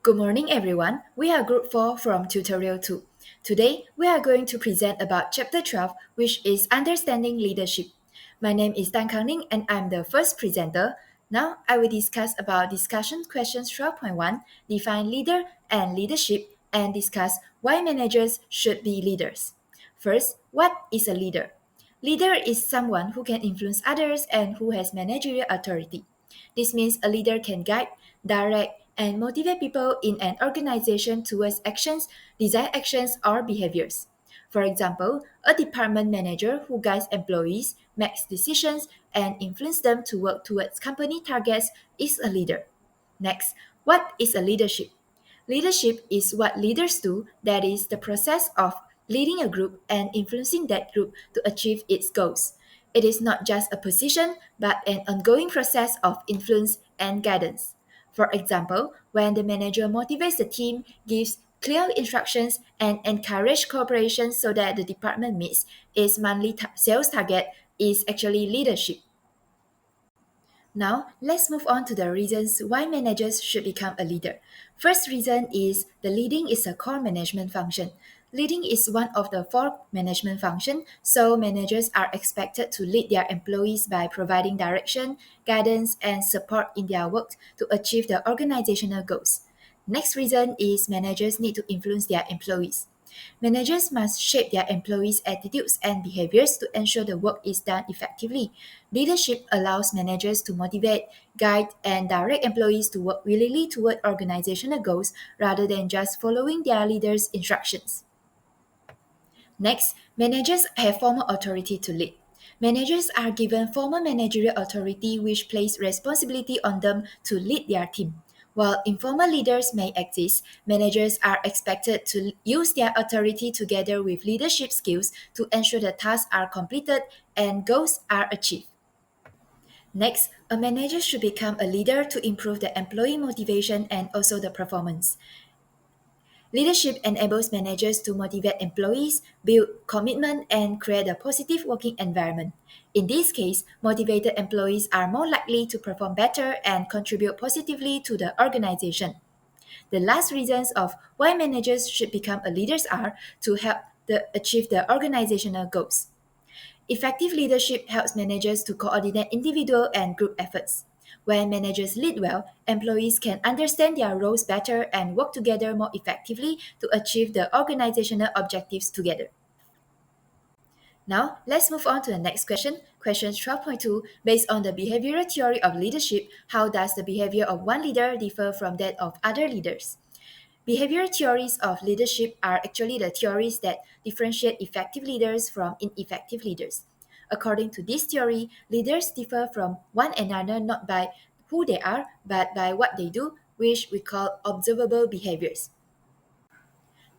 Good morning, everyone. We are Group 4 from Tutorial 2. Today, we are going to present about Chapter 12, which is Understanding Leadership. My name is Kang Ning, and I'm the first presenter. Now, I will discuss about discussion questions 12.1, define leader and leadership, and discuss why managers should be leaders. First, what is a leader? Leader is someone who can influence others and who has managerial authority. This means a leader can guide, direct, and motivate people in an organization towards actions, desired actions, or behaviors. For example, a department manager who guides employees, makes decisions, and influences them to work towards company targets is a leader. Next, what is a leadership? Leadership is what leaders do, that is, the process of leading a group and influencing that group to achieve its goals. It is not just a position, but an ongoing process of influence and guidance. For example, when the manager motivates the team, gives clear instructions, and encourages cooperation so that the department meets its monthly sales target is actually leadership. Now, let's move on to the reasons why managers should become a leader. First reason is the leading is a core management function. Leading is one of the four management functions, so managers are expected to lead their employees by providing direction, guidance, and support in their work to achieve the organizational goals. Next reason is managers need to influence their employees. Managers must shape their employees' attitudes and behaviors to ensure the work is done effectively. Leadership allows managers to motivate, guide, and direct employees to work willingly toward organizational goals rather than just following their leaders' instructions. Next, managers have formal authority to lead. Managers are given formal managerial authority which places responsibility on them to lead their team. While informal leaders may exist, managers are expected to use their authority together with leadership skills to ensure the tasks are completed and goals are achieved. Next, a manager should become a leader to improve the employee motivation and also the performance. Leadership enables managers to motivate employees, build commitment, and create a positive working environment. In this case, motivated employees are more likely to perform better and contribute positively to the organization. The last reasons of why managers should become a leaders are to help achieve the organizational goals. Effective leadership helps managers to coordinate individual and group efforts. When managers lead well, employees can understand their roles better and work together more effectively to achieve the organizational objectives together. Now, let's move on to the next question. Question 12.2. Based on the behavioral theory of leadership, how does the behavior of one leader differ from that of other leaders? Behavioral theories of leadership are actually the theories that differentiate effective leaders from ineffective leaders. According to this theory, leaders differ from one another not by who they are, but by what they do, which we call observable behaviors.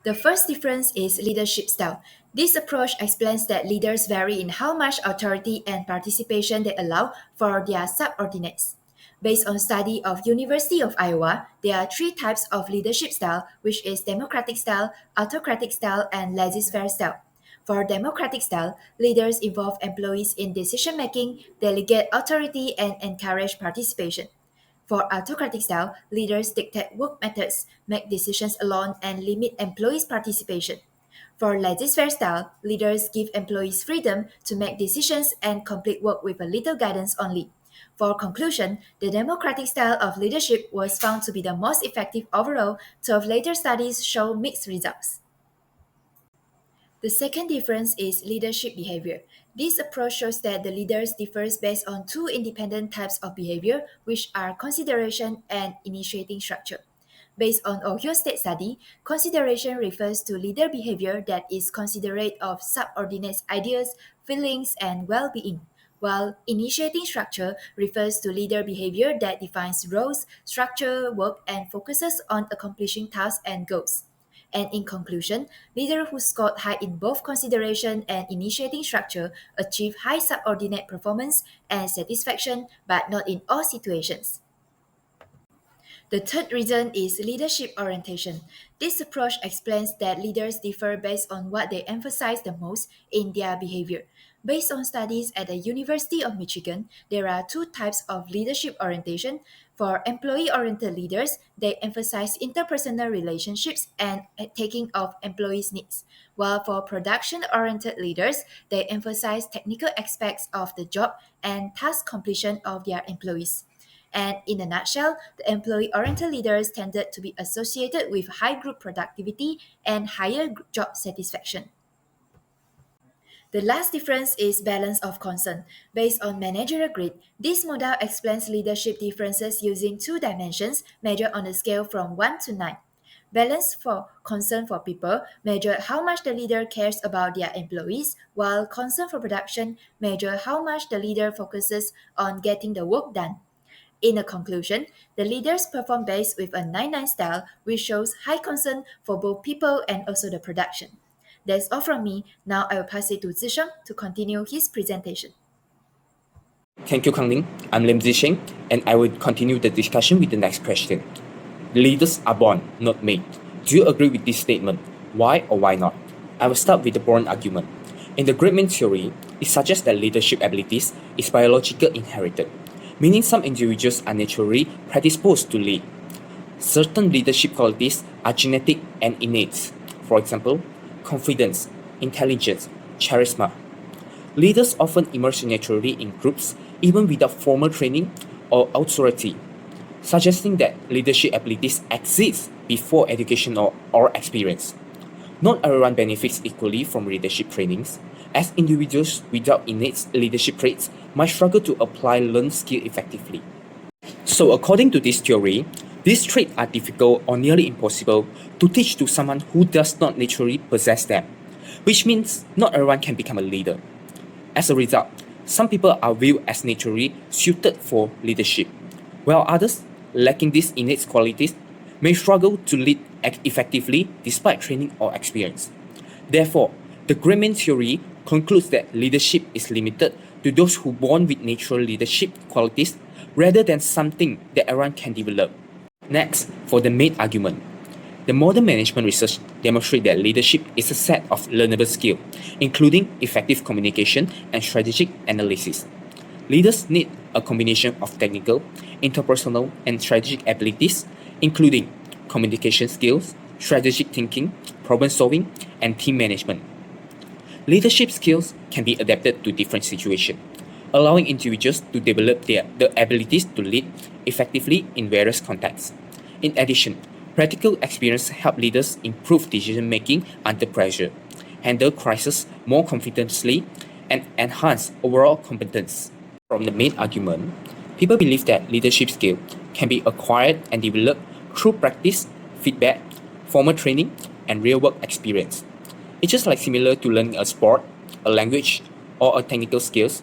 The first difference is leadership style. This approach explains that leaders vary in how much authority and participation they allow for their subordinates. Based on study of University of Iowa, there are three types of leadership style, which is democratic style, autocratic style, and laissez-faire style. For democratic style, leaders involve employees in decision-making, delegate authority, and encourage participation. For autocratic style, leaders dictate work methods, make decisions alone, and limit employees' participation. For laissez-faire style, leaders give employees freedom to make decisions and complete work with a little guidance only. For conclusion, the democratic style of leadership was found to be the most effective overall, though later studies show mixed results. The second difference is leadership behavior. This approach shows that the leaders differs based on two independent types of behavior, which are consideration and initiating structure. Based on Ohio State study, consideration refers to leader behavior that is considerate of subordinates' ideas, feelings, and well-being, while initiating structure refers to leader behavior that defines roles, structure, work, and focuses on accomplishing tasks and goals. And in conclusion, leaders who scored high in both consideration and initiating structure achieve high subordinate performance and satisfaction, but not in all situations. The third reason is leadership orientation. This approach explains that leaders differ based on what they emphasize the most in their behavior. Based on studies at the University of Michigan, there are two types of leadership orientation. For employee-oriented leaders, they emphasize interpersonal relationships and taking of employees' needs, while for production-oriented leaders, they emphasize technical aspects of the job and task completion of their employees. And in a nutshell, the employee-oriented leaders tended to be associated with high group productivity and higher job satisfaction. The last difference is balance of concern. Based on managerial grade, this model explains leadership differences using two dimensions measured on a scale from 1 to 9. Balance for concern for people measure how much the leader cares about their employees, while concern for production measure how much the leader focuses on getting the work done. In a conclusion, the leaders perform best with a 9-9 style, which shows high concern for both people and also the production. That's all from me. Now I will pass it to Zisheng to continue his presentation. Thank you, Kang Ning. I'm Lim Ze Sheng, and I will continue the discussion with the next question. Leaders are born, not made. Do you agree with this statement? Why or why not? I will start with the born argument. In the great man theory, it suggests that leadership abilities is biological inherited, meaning some individuals are naturally predisposed to lead. Certain leadership qualities are genetic and innate. For example, confidence, intelligence, charisma. Leaders often emerge naturally in groups even without formal training or authority, suggesting that leadership abilities exist before education or experience. Not everyone benefits equally from leadership trainings, as individuals without innate leadership traits might struggle to apply learned skill effectively. So according to this theory, these traits are difficult or nearly impossible to teach to someone who does not naturally possess them, which means not everyone can become a leader. As a result, some people are viewed as naturally suited for leadership, while others, lacking these innate qualities, may struggle to lead effectively despite training or experience. Therefore, the great man theory concludes that leadership is limited to those who are born with natural leadership qualities rather than something that everyone can develop. Next, for the made argument. The modern management research demonstrates that leadership is a set of learnable skills, including effective communication and strategic analysis. Leaders need a combination of technical, interpersonal, and strategic abilities, including communication skills, strategic thinking, problem solving, and team management. Leadership skills can be adapted to different situations, allowing individuals to develop the abilities to lead effectively in various contexts. In addition, practical experience helps leaders improve decision making under pressure, handle crises more confidently, and enhance overall competence. From the main argument, people believe that leadership skills can be acquired and developed through practice, feedback, formal training, and real-world experience. It's just like similar to learning a sport, a language, or a technical skills.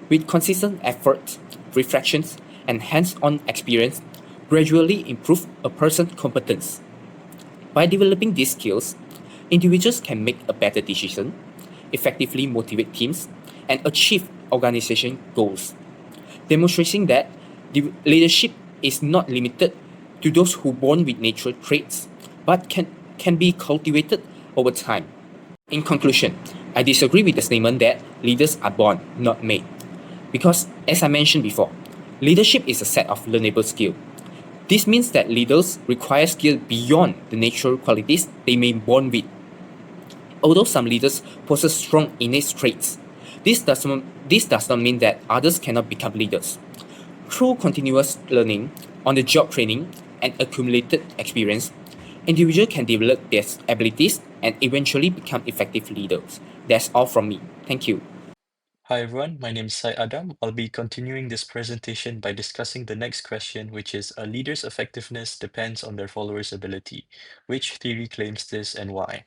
With consistent effort, reflections, and hands-on experience, gradually improve a person's competence. By developing these skills, individuals can make a better decision, effectively motivate teams, and achieve organization goals, demonstrating that leadership is not limited to those who are born with natural traits, but can be cultivated over time. In conclusion, I disagree with the statement that leaders are born, not made. Because, as I mentioned before, leadership is a set of learnable skills. This means that leaders require skills beyond the natural qualities they may be born with. Although some leaders possess strong innate traits, this does not mean that others cannot become leaders. Through continuous learning, on-the-job training, and accumulated experience, individuals can develop their abilities and eventually become effective leaders. That's all from me. Thank you. Hi everyone, my name is Syed. I'll be continuing this presentation by discussing the next question, which is a leader's effectiveness depends on their followers' ability. Which theory claims this and why?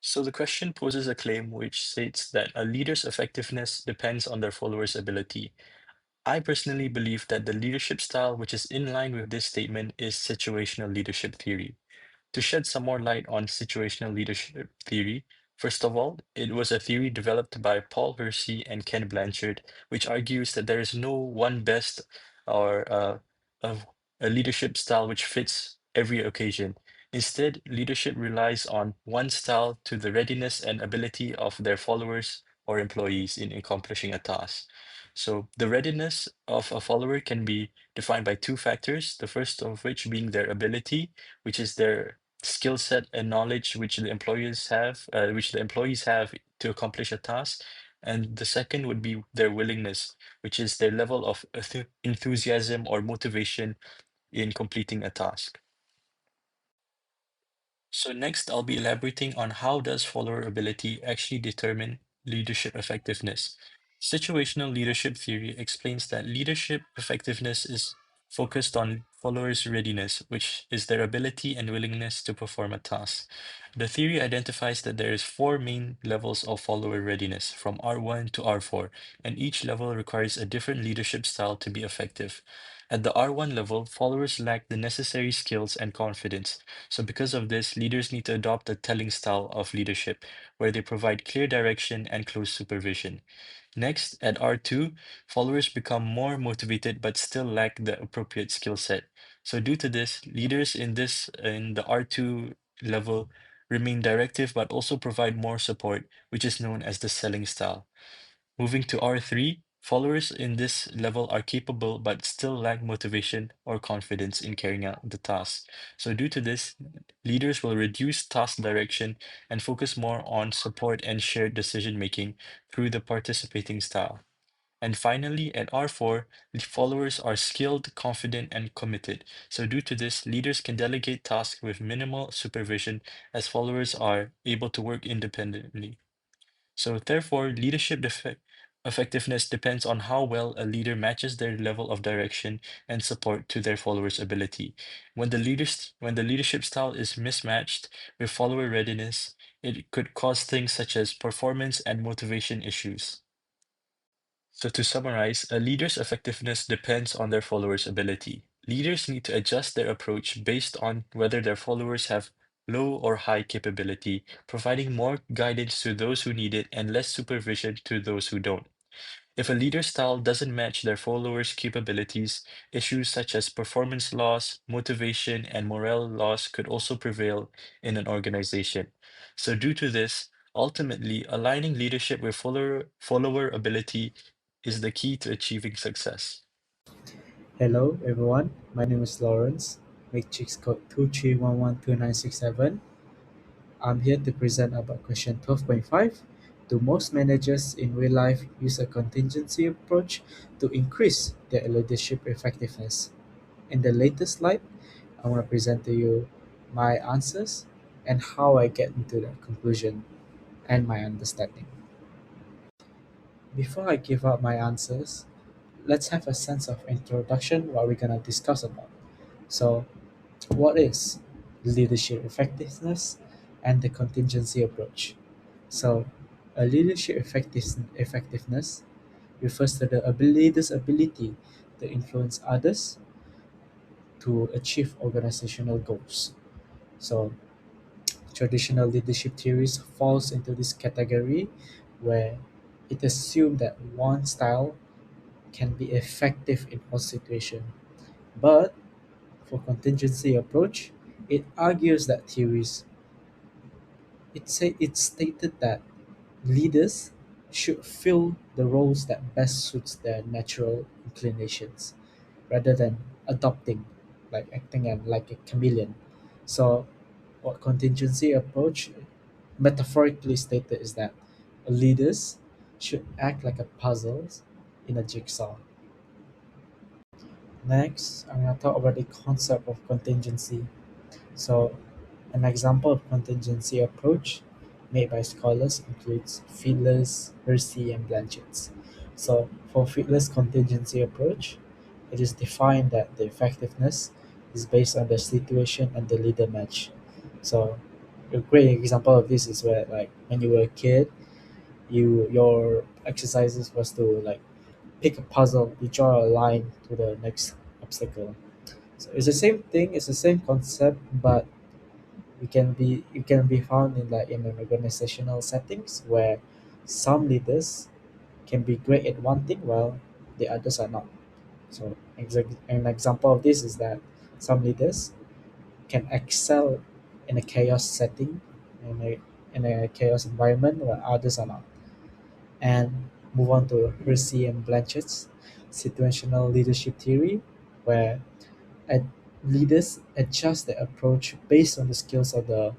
So the question poses a claim which states that a leader's effectiveness depends on their followers' ability. I personally believe that the leadership style which is in line with this statement is situational leadership theory. To shed some more light on situational leadership theory, first of all, it was a theory developed by Paul Hersey and Ken Blanchard, which argues that there is no one best or a, a leadership style which fits every occasion. Instead, leadership relies on one style to the readiness and ability of their followers or employees in accomplishing a task. So the readiness of a follower can be defined by two factors, the first of which being their ability, which is their skill set and knowledge which the employees have to accomplish a task. And the second would be their willingness, which is their level of enthusiasm or motivation in completing a task. So next, I'll be elaborating on how does follower ability actually determine leadership effectiveness. Situational leadership theory explains that leadership effectiveness is focused on followers' readiness, which is their ability and willingness to perform a task. The theory identifies that there is four main levels of follower readiness, from R1 to R4, and each level requires a different leadership style to be effective. At the R1 level, followers lack the necessary skills and confidence, so because of this, leaders need to adopt a telling style of leadership, where they provide clear direction and close supervision. Next, at R2, followers become more motivated but still lack the appropriate skill set. So due to this, leaders in the R2 level remain directive but also provide more support, which is known as the selling style. Moving to R3, followers in this level are capable but still lack motivation or confidence in carrying out the task. So due to this, leaders will reduce task direction and focus more on support and shared decision making through the participating style. And finally, at R4, the followers are skilled, confident, and committed. So due to this, leaders can delegate tasks with minimal supervision as followers are able to work independently. So therefore, effectiveness depends on how well a leader matches their level of direction and support to their followers' ability. When the leadership style is mismatched with follower readiness, it could cause things such as performance and motivation issues. So to summarize, a leader's effectiveness depends on their followers' ability. Leaders need to adjust their approach based on whether their followers have low or high capability, providing more guidance to those who need it and less supervision to those who don't. If a leader's style doesn't match their followers' capabilities, issues such as performance loss, motivation, and morale loss could also prevail in an organization. So, due to this, ultimately, aligning leadership with follower ability is the key to achieving success. Hello everyone, my name is Lorenz, matrix code 2311297. I'm here to present about question 12.5. Do most managers in real life use a contingency approach to increase their leadership effectiveness? In the latest slide, I want to present to you my answers and how I get into that conclusion and my understanding. Before I give out my answers, let's have a sense of introduction what we're going to discuss about. So, what is leadership effectiveness and the contingency approach? So, a effectiveness refers to the leader's ability to influence others to achieve organizational goals. So, traditional leadership theories falls into this category where it assumes that one style can be effective in all situations. But for contingency approach, it argues that theories it stated that leaders should fill the roles that best suits their natural inclinations rather than adopting like acting like a chameleon. So what contingency approach metaphorically stated is that leaders should act like a puzzles in a jigsaw. Next, I'm going to talk about the concept of contingency. So, an example of contingency approach made by scholars includes Fiedler's, Hersey, and Blanchard's. So, for Fiedler's contingency approach, it is defined that the effectiveness is based on the situation and the leader match. So, a great example of this is where, like, when you were a kid, your exercises was to like pick a puzzle, you draw a line to the next obstacle. So it's the same thing, it's the same concept, but it can be found in like in an organizational settings where some leaders can be great at one thing while the others are not. So an example of this is that some leaders can excel in a chaos setting, in a chaos environment where others are not. And move on to Hersey and Blanchard's situational leadership theory, where ad- leaders adjust their approach based on the skills of the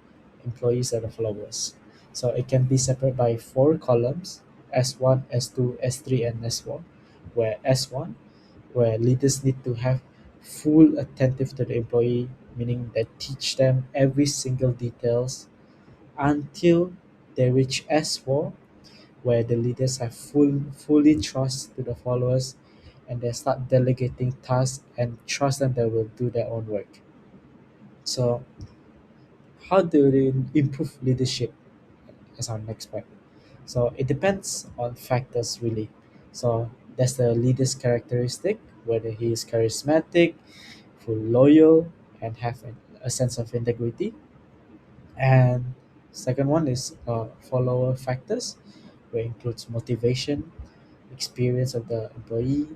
employees or the followers. So it can be separated by four columns: S1, S2, S3, and S4, where S1, where leaders need to have full attentive to the employee, meaning they teach them every single details until they reach S4, where the leaders have fully trust to the followers, and they start delegating tasks and trust them they will do their own work. So how do they improve leadership as our next point? So it depends on factors really. So that's the leader's characteristic, whether he is charismatic, full loyal, and have a sense of integrity. And second one is follower factors, where includes motivation, experience of the employee,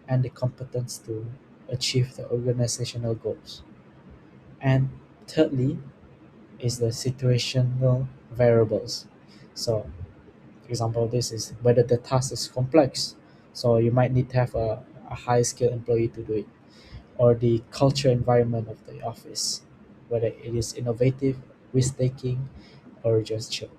and the competence to achieve the organizational goals. And thirdly is the situational variables. So, for example, this is whether the task is complex. So you might need to have a high skilled employee to do it, or the culture environment of the office, whether it is innovative, risk taking, or just chill.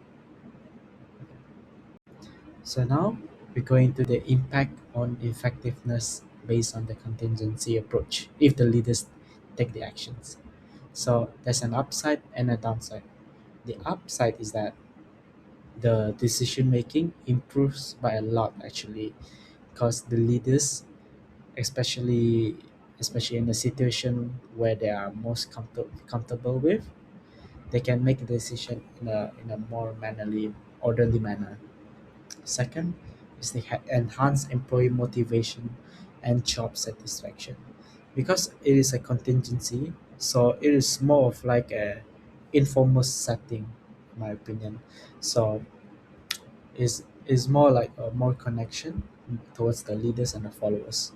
So now we're going to the impact on effectiveness based on the contingency approach if the leaders take the actions. So there's an upside and a downside. The upside is that the decision making improves by a lot actually, because the leaders, especially especially in a situation where they are most comfortable with, they can make a decision in a more mannerly, orderly manner. Second is the enhance employee motivation and job satisfaction. Because it is a contingency, so it is more of like a informal setting, in my opinion. So is more like a more connection towards the leaders and the followers.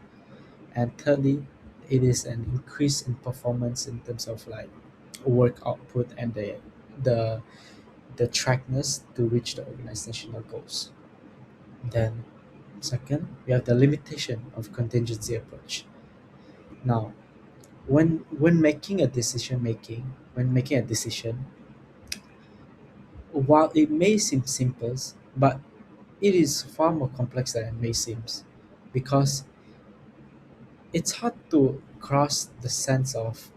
And thirdly, it is an increase in performance in terms of like work output and the the trackness to reach the organizational goals. Then second, we have the limitation of contingency approach. Now, when making a decision, while it may seem simple, but it is far more complex than it may seem, because it's hard to cross the sense of,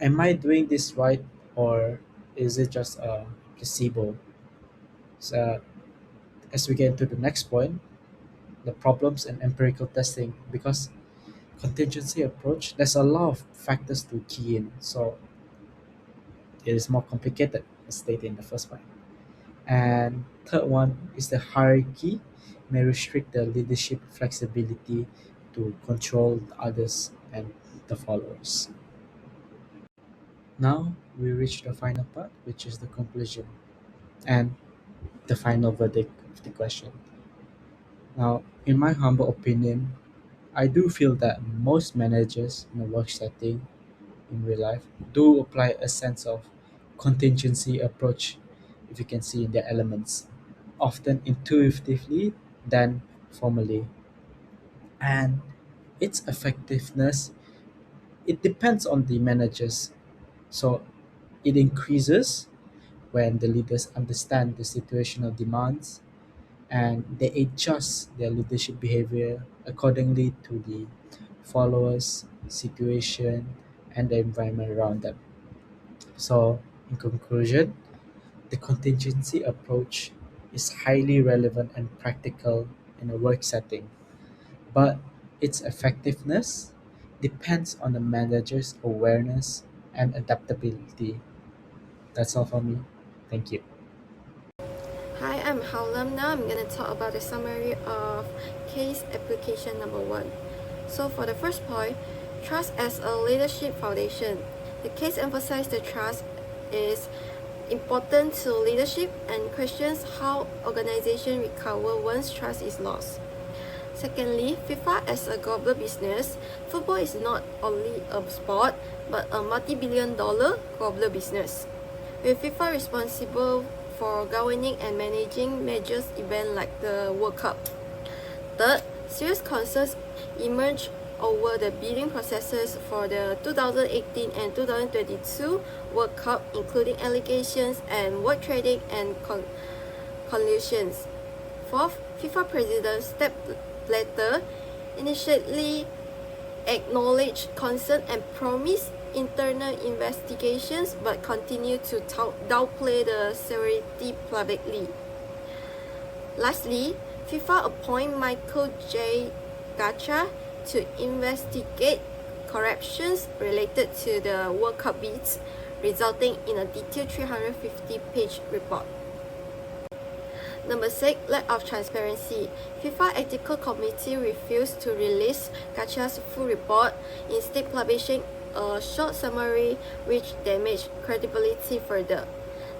am I doing this right, or is it just a placebo? So as we get into the next point, the problems and empirical testing, because contingency approach, there's a lot of factors to key in, so it is more complicated as stated in the first point. And third one is the hierarchy may restrict the leadership flexibility to control the others and the followers. Now we reach the final part, which is the conclusion and the final verdict of the question. Now, in my humble opinion, I do feel that most managers in a work setting in real life do apply a sense of contingency approach, if you can see in their elements, often intuitively than formally. And its effectiveness, it depends on the managers. So it increases when the leaders understand the situational demands and they adjust their leadership behavior accordingly to the followers, situation, and the environment around them. So, in conclusion, the contingency approach is highly relevant and practical in a work setting, but its effectiveness depends on the manager's awareness and adaptability. That's all for me. Thank you. Hi, I'm Hao Lam. Now I'm going to talk about the summary of case application number 1. So for the first point, trust as a leadership foundation. The case emphasizes the trust is important to leadership and questions how organization recover once trust is lost. Secondly, FIFA as a global business, football is not only a sport but a multi-billion-dollar global business. With FIFA responsible for governing and managing major events like the World Cup. Third, serious concerns emerged over the bidding processes for the 2018 and 2022 World Cup, including allegations and work trading and collusions. Fourth, FIFA President Sepp Blatter initially acknowledged concern and promised internal investigations but continued to downplay the severity publicly. Lastly, FIFA appointed Michael J. Gacha to investigate corruptions related to the World Cup bids, resulting in a detailed 350-page report. Number 6, lack of transparency. FIFA Ethical Committee refused to release Gacha's full report, instead publishing a short summary which damaged credibility further.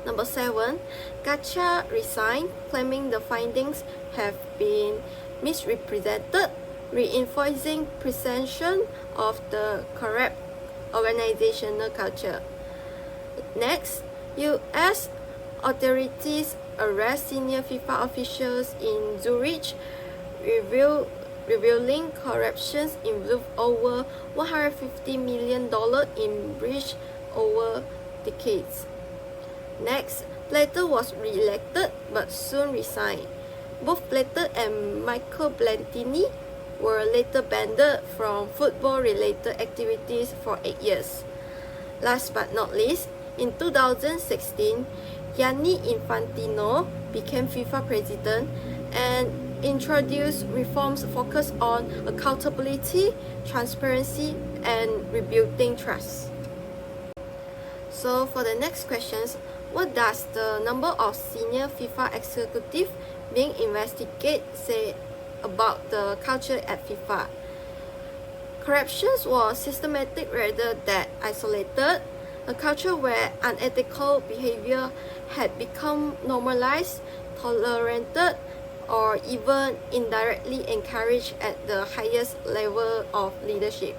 Number 7, Gacha resigned, claiming the findings have been misrepresented, reinforcing perception of the corrupt organizational culture. Next, US authorities arrest senior FIFA officials in Zurich, revealing corruptions involved over $150 million in breach over decades. Next, Blatter was re-elected but soon resigned. Both Blatter and Michael Platini were later banned from football-related activities for 8 years. Last but not least, in 2016, Gianni Infantino became FIFA president and introduced reforms focused on accountability, transparency, and rebuilding trust. So for the next questions, what does the number of senior FIFA executives being investigated say about the culture at FIFA? Corruption was systematic rather than isolated, a culture where unethical behavior had become normalized, tolerated, or even indirectly encouraged at the highest level of leadership.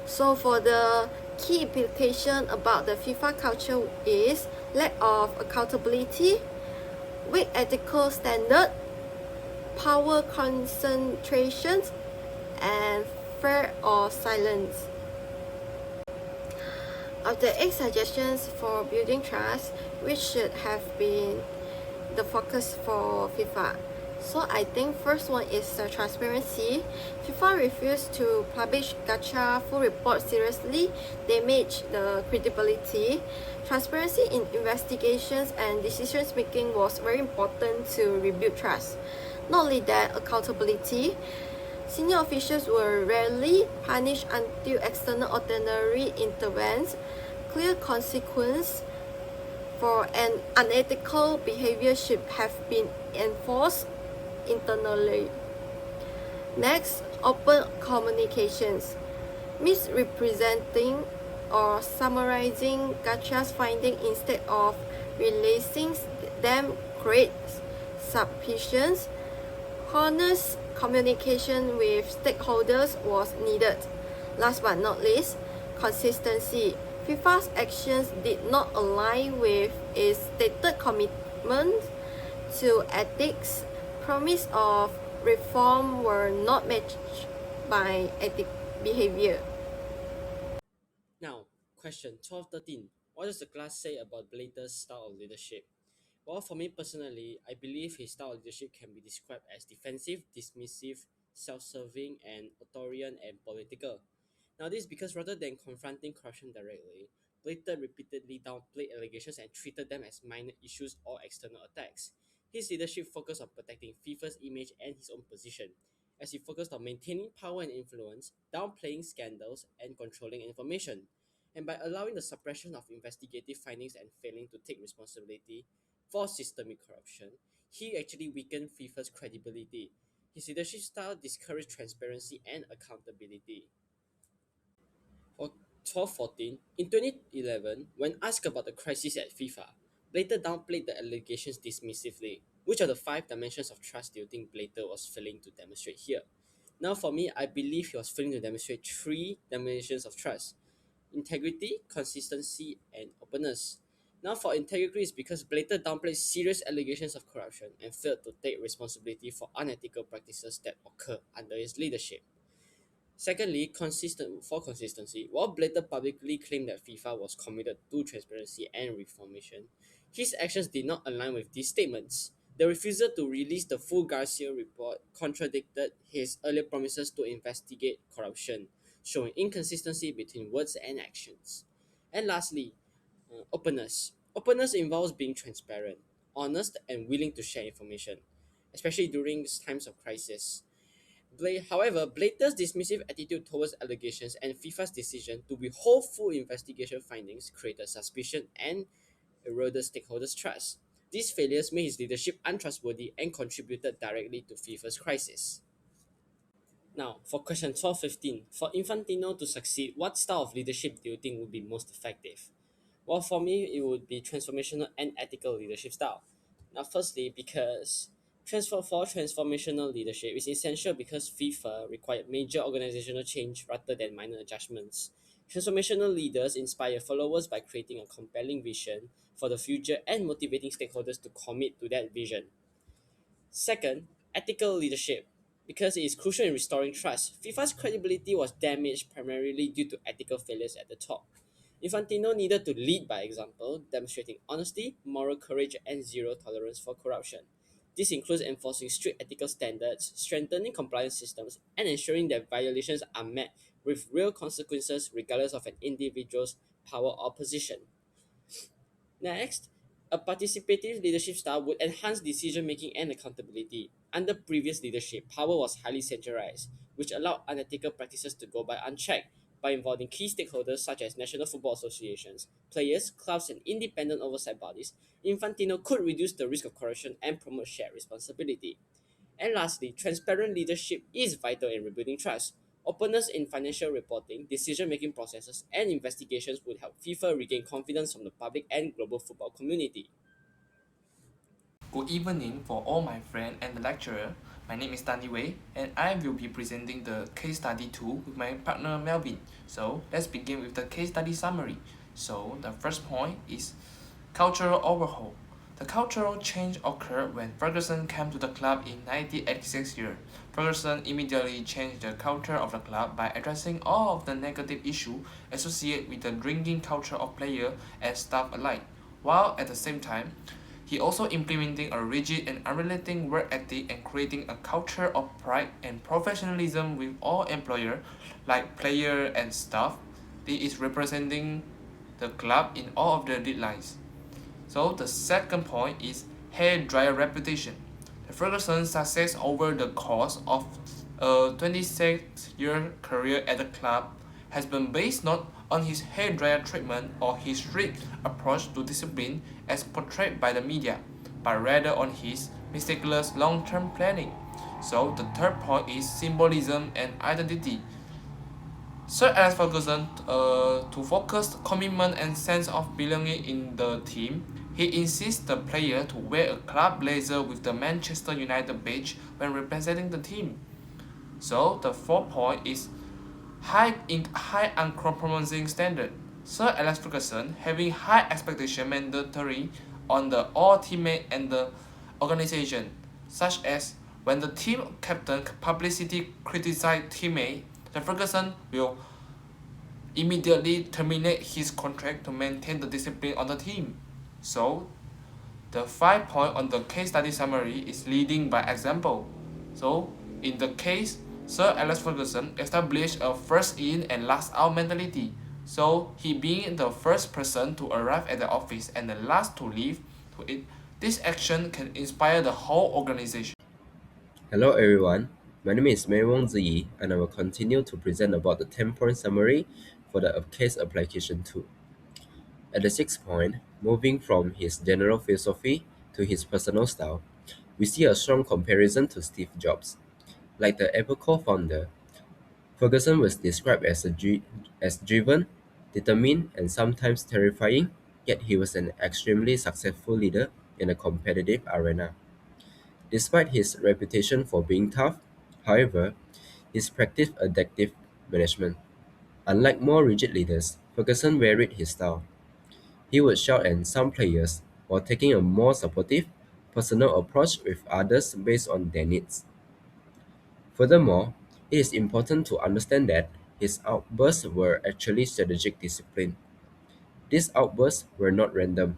So for the key implication about the FIFA culture is lack of accountability, weak ethical standard, power concentrations, and fear of silence. Of the 8 suggestions for building trust, which should have been the focus for FIFA. So I think first one is transparency. FIFA refused to publish Gacha full report seriously, damage the credibility. Transparency in investigations and decisions making was very important to rebuild trust. Not only that, accountability. Senior officials were rarely punished until external ordinary intervenes. Clear consequence for an unethical behavior should have been enforced internally. Next, open communications. Misrepresenting or summarizing Gacha's findings instead of releasing them creates suspicions. Honest communication with stakeholders was needed. Last but not least, consistency. FIFA's actions did not align with its stated commitment to ethics. Promise of reform were not matched by ethic behavior. Now, question 12-13. What does the class say about Blatter's style of leadership? Well, for me personally, I believe his style of leadership can be described as defensive, dismissive, self-serving, and authoritarian and political. Now, this is because rather than confronting corruption directly, Blatter repeatedly downplayed allegations and treated them as minor issues or external attacks. His leadership focused on protecting FIFA's image and his own position, as he focused on maintaining power and influence, downplaying scandals, and controlling information. And by allowing the suppression of investigative findings and failing to take responsibility for systemic corruption, he actually weakened FIFA's credibility. His leadership style discouraged transparency and accountability. For 12-14, in 2011, when asked about the crisis at FIFA, Blatter downplayed the allegations dismissively. Which of the 5 dimensions of trust do you think Blatter was failing to demonstrate here? Now, for me, I believe he was failing to demonstrate 3 dimensions of trust: integrity, consistency, and openness. Now, for integrity, is because Blatter downplayed serious allegations of corruption and failed to take responsibility for unethical practices that occur under his leadership. Secondly, consistency, while Blatter publicly claimed that FIFA was committed to transparency and reformation, his actions did not align with these statements. The refusal to release the full Garcia report contradicted his earlier promises to investigate corruption, showing inconsistency between words and actions. And lastly, openness. Openness involves being transparent, honest, and willing to share information, especially during times of crisis. However, Blatter's dismissive attitude towards allegations and FIFA's decision to withhold full investigation findings created suspicion and eroded stakeholders' trust. These failures made his leadership untrustworthy and contributed directly to FIFA's crisis. Now, for question 12-15, for Infantino to succeed, what style of leadership do you think would be most effective? Well, for me, it would be transformational and ethical leadership style. Now, firstly, because transformational leadership is essential because FIFA required major organizational change rather than minor adjustments. Transformational leaders inspire followers by creating a compelling vision for the future and motivating stakeholders to commit to that vision. Second, ethical leadership. Because it is crucial in restoring trust, FIFA's credibility was damaged primarily due to ethical failures at the top. Infantino needed to lead by example, demonstrating honesty, moral courage, and zero tolerance for corruption. This includes enforcing strict ethical standards, strengthening compliance systems, and ensuring that violations are met with real consequences regardless of an individual's power or position. Next, a participative leadership style would enhance decision making and accountability. Under previous leadership, power was highly centralized, which allowed unethical practices to go by unchecked. By involving key stakeholders such as national football associations, players, clubs, and independent oversight bodies, Infantino could reduce the risk of corruption and promote shared responsibility. And lastly, transparent leadership is vital in rebuilding trust. Openness in financial reporting, decision making processes, and investigations would help FIFA regain confidence from the public and global football community. Good evening for all my friends and the lecturer. My name is Li Wei and I will be presenting the case study 2 with my partner Melvin. So let's begin with the case study summary. So the first point is cultural overhaul. The cultural change occurred when Ferguson came to the club in 1986 year. Ferguson immediately changed the culture of the club by addressing all of the negative issues associated with the drinking culture of players and staff alike, while at the same time, he also implementing a rigid and unrelenting work ethic and creating a culture of pride and professionalism with all employers, like player and staff. This is representing the club in all of the deadlines. So the second point is hair dryer reputation. The Ferguson's success over the course of a 26-year career at the club has been based not on his hairdryer treatment or his strict approach to discipline as portrayed by the media, but rather on his meticulous long-term planning. So the third point is symbolism and identity. Sir Alex Ferguson, to focus commitment and sense of belonging in the team, he insists the player to wear a club blazer with the Manchester United badge when representing the team. So the fourth point is high uncompromising standard. Sir Alex Ferguson having high expectation mandatory on the all teammate and the organization, such as when the team captain publicity criticize teammate, the Ferguson will immediately terminate his contract to maintain the discipline on the team. So the 5 point on the case study summary is leading by example. So in the case, Sir Alex Ferguson established a first in and last out mentality. So he being the first person to arrive at the office and the last to leave to it. This action can inspire the whole organization. Hello everyone, my name is Melvin Wong Zi Yee and I will continue to present about the 10-point summary for the case application 2. At the 6th point, moving from his general philosophy to his personal style, we see a strong comparison to Steve Jobs. Like the Apple co-founder, Ferguson was described as driven, determined, and sometimes terrifying, yet he was an extremely successful leader in a competitive arena. Despite his reputation for being tough, however, he practiced adaptive management. Unlike more rigid leaders, Ferguson varied his style. He would shout at some players while taking a more supportive, personal approach with others based on their needs. Furthermore, it is important to understand that his outbursts were actually strategic discipline. These outbursts were not random.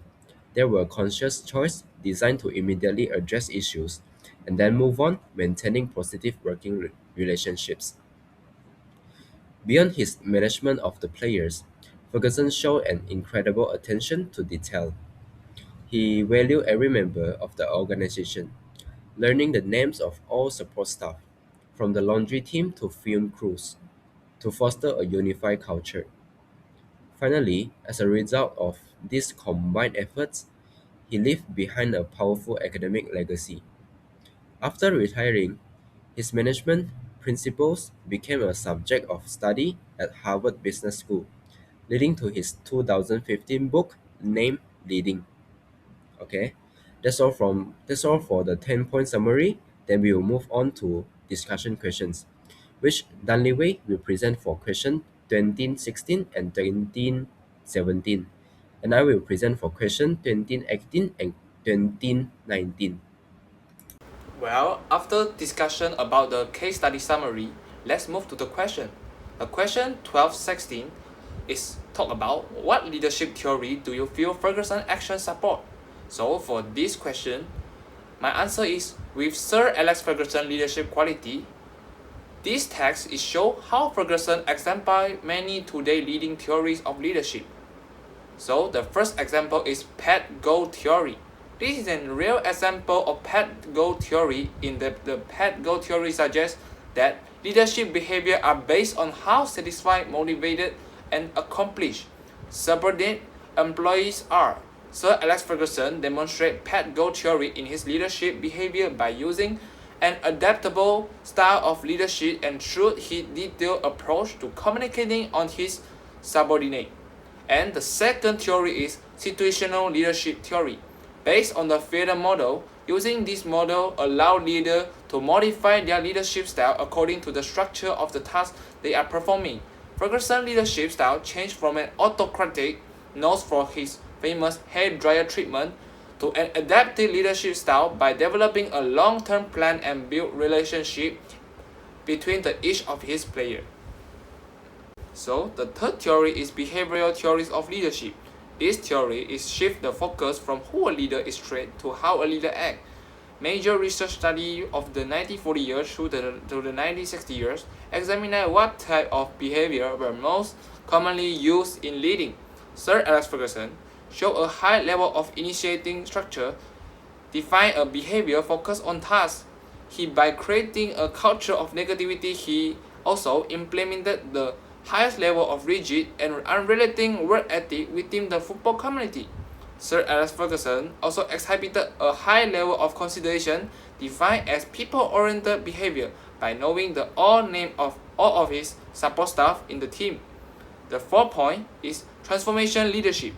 They were conscious choice designed to immediately address issues and then move on, maintaining positive working relationships. Beyond his management of the players, Ferguson showed an incredible attention to detail. He valued every member of the organization, learning the names of all support staff, from the laundry team to film crews, to foster a unified culture. Finally, as a result of these combined efforts, he left behind a powerful academic legacy. After retiring, his management principles became a subject of study at Harvard Business School, leading to his 2015 book named Leading. Okay, that's all for the 10-point summary. Then we will move on to discussion questions, which Dan Li Wei will present for question 2016 and 2017, and I will present for question 2018 and 2019. Well, after discussion about the case study summary, let's move to the question. The question 1216 is talk about what leadership theory do you feel Ferguson action support? So for this question, my answer is with Sir Alex Ferguson leadership quality. This text is show how Ferguson exemplified many today leading theories of leadership. So the first example is pet goal theory. This is a real example of pet goal theory in the pet goal theory suggests that leadership behavior are based on how satisfied, motivated, and accomplished subordinate employees are. Sir Alex Ferguson demonstrated pet goal theory in his leadership behavior by using an adaptable style of leadership and through his detailed approach to communicating on his subordinate. And the second theory is situational leadership theory. Based on the theater model, using this model allow leaders to modify their leadership style according to the structure of the task they are performing. Ferguson's leadership style changed from an autocratic, known for his famous hair dryer treatment, to an adaptive leadership style by developing a long-term plan and build relationship between each of his players. So the third theory is behavioral theories of leadership. This theory is shift the focus from who a leader is trained to how a leader acts. Major research study of the 1940 years through the 1960 years examine what type of behavior were most commonly used in leading. Sir Alex Ferguson showed a high level of initiating structure, define a behavior focused on tasks. By creating a culture of negativity, he also implemented the highest level of rigid and unrelenting work ethic within the football community. Sir Alex Ferguson also exhibited a high level of consideration defined as people-oriented behavior by knowing the all name of all of his support staff in the team. The fourth point is transformation leadership.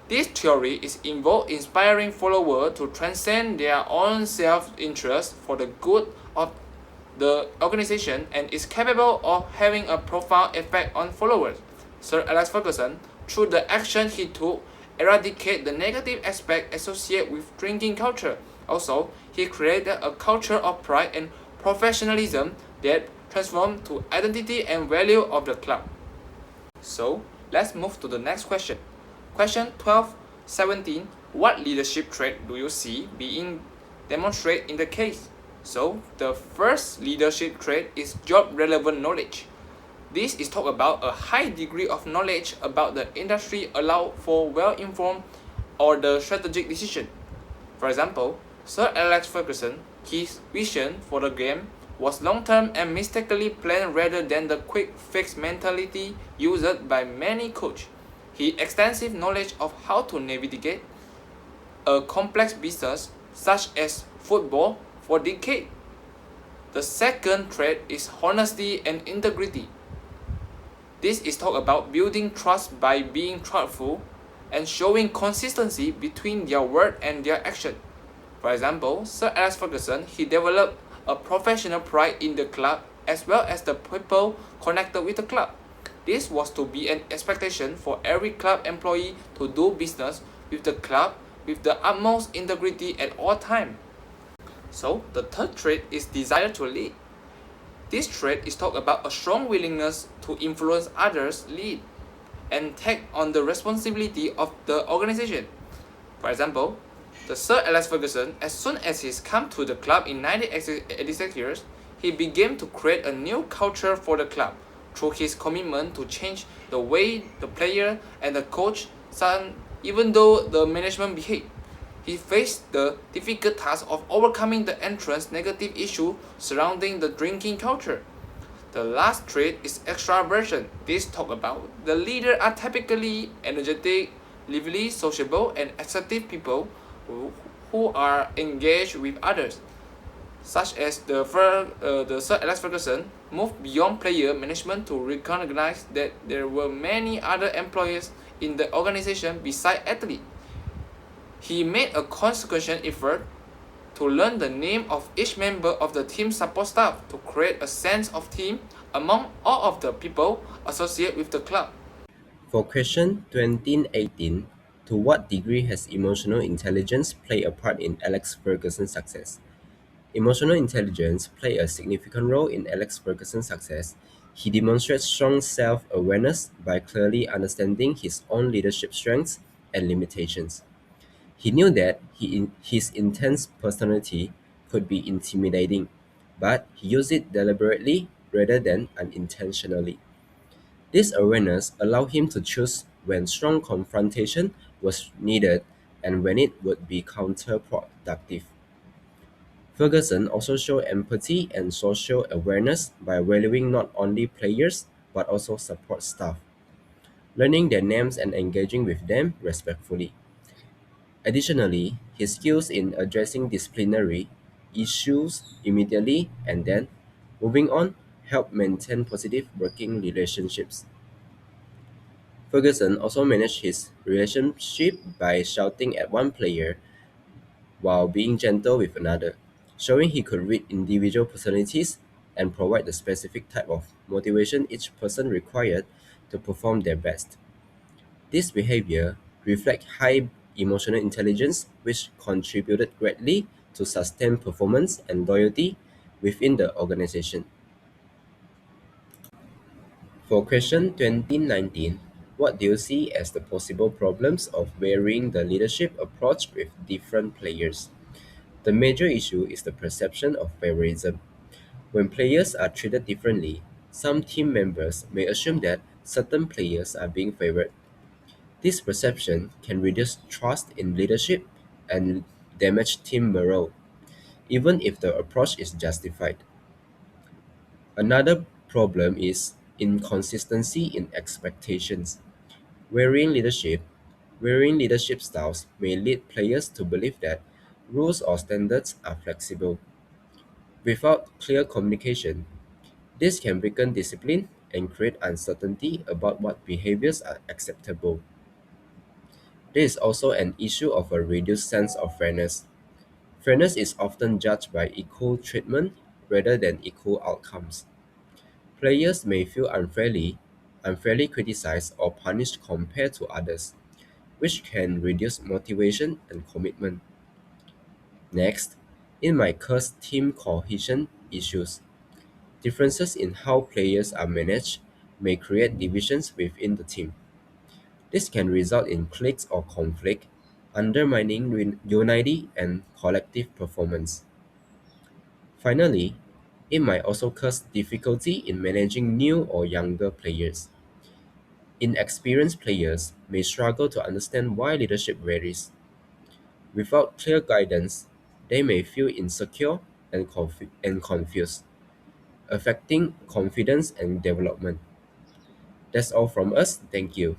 This theory is involved inspiring followers to transcend their own self-interest for the good of the organization and is capable of having a profound effect on followers. Sir Alex Ferguson, through the action he took, eradicated the negative aspect associated with drinking culture. Also, he created a culture of pride and professionalism that transformed to identity and value of the club. So, let's move to the next question. Question 12-17. What leadership trait do you see being demonstrated in the case? So, the first leadership trait is job-relevant knowledge. This is talk about a high degree of knowledge about the industry allowed for well-informed or the strategic decision. For example, Sir Alex Ferguson, his vision for the game was long-term and mistakenly planned rather than the quick-fix mentality used by many coaches. His extensive knowledge of how to navigate a complex business such as football for decades. The second trait is honesty and integrity. This is talk about building trust by being truthful and showing consistency between their word and their action. For example, Sir Alex Ferguson, he developed a professional pride in the club as well as the people connected with the club. This was to be an expectation for every club employee to do business with the club with the utmost integrity at all times. So, the third trait is desire to lead. This trait is talk about a strong willingness to influence others, lead, and take on the responsibility of the organization. For example, the Sir Alex Ferguson, as soon as he's come to the club in 1986 years, he began to create a new culture for the club through his commitment to change the way the player and the coach son, even though the management behaved. He faced the difficult task of overcoming the entrance negative issue surrounding the drinking culture. The last trait is extraversion. This talk about the leader are typically energetic, lively, sociable, and acceptive people who are engaged with others, such as the Sir Alex Ferguson moved beyond player management to recognize that there were many other employees in the organization besides athletes. He made a consequential effort to learn the name of each member of the team support staff to create a sense of team among all of the people associated with the club. For question 2018, to what degree has emotional intelligence played a part in Alex Ferguson's success? Emotional intelligence played a significant role in Alex Ferguson's success. He demonstrates strong self-awareness by clearly understanding his own leadership strengths and limitations. He knew that his intense personality could be intimidating, but he used it deliberately rather than unintentionally. This awareness allowed him to choose when strong confrontation was needed and when it would be counterproductive. Ferguson also showed empathy and social awareness by valuing not only players but also support staff, learning their names and engaging with them respectfully. Additionally, his skills in addressing disciplinary issues immediately and then moving on helped maintain positive working relationships. Ferguson also managed his relationship by shouting at one player while being gentle with another, showing he could read individual personalities and provide the specific type of motivation each person required to perform their best. This behavior reflects high emotional intelligence, which contributed greatly to sustained performance and loyalty within the organization. For question 2019, what do you see as the possible problems of varying the leadership approach with different players? The major issue is the perception of favoritism. When players are treated differently, some team members may assume that certain players are being favored. This perception can reduce trust in leadership and damage team morale, even if the approach is justified. Another problem is inconsistency in expectations. Varying leadership Varying leadership styles may lead players to believe that rules or standards are flexible. Without clear communication, this can weaken discipline and create uncertainty about what behaviors are acceptable. There is also an issue of a reduced sense of fairness. Fairness is often judged by equal treatment rather than equal outcomes. Players may feel unfairly criticized or punished compared to others, which can reduce motivation and commitment. Next, it might cause team cohesion issues. Differences in how players are managed may create divisions within the team. This can result in cliques or conflict, undermining unity and collective performance. Finally, it might also cause difficulty in managing new or younger players. Inexperienced players may struggle to understand why leadership varies. Without clear guidance, they may feel insecure and confused, affecting confidence and development. That's all from us. Thank you.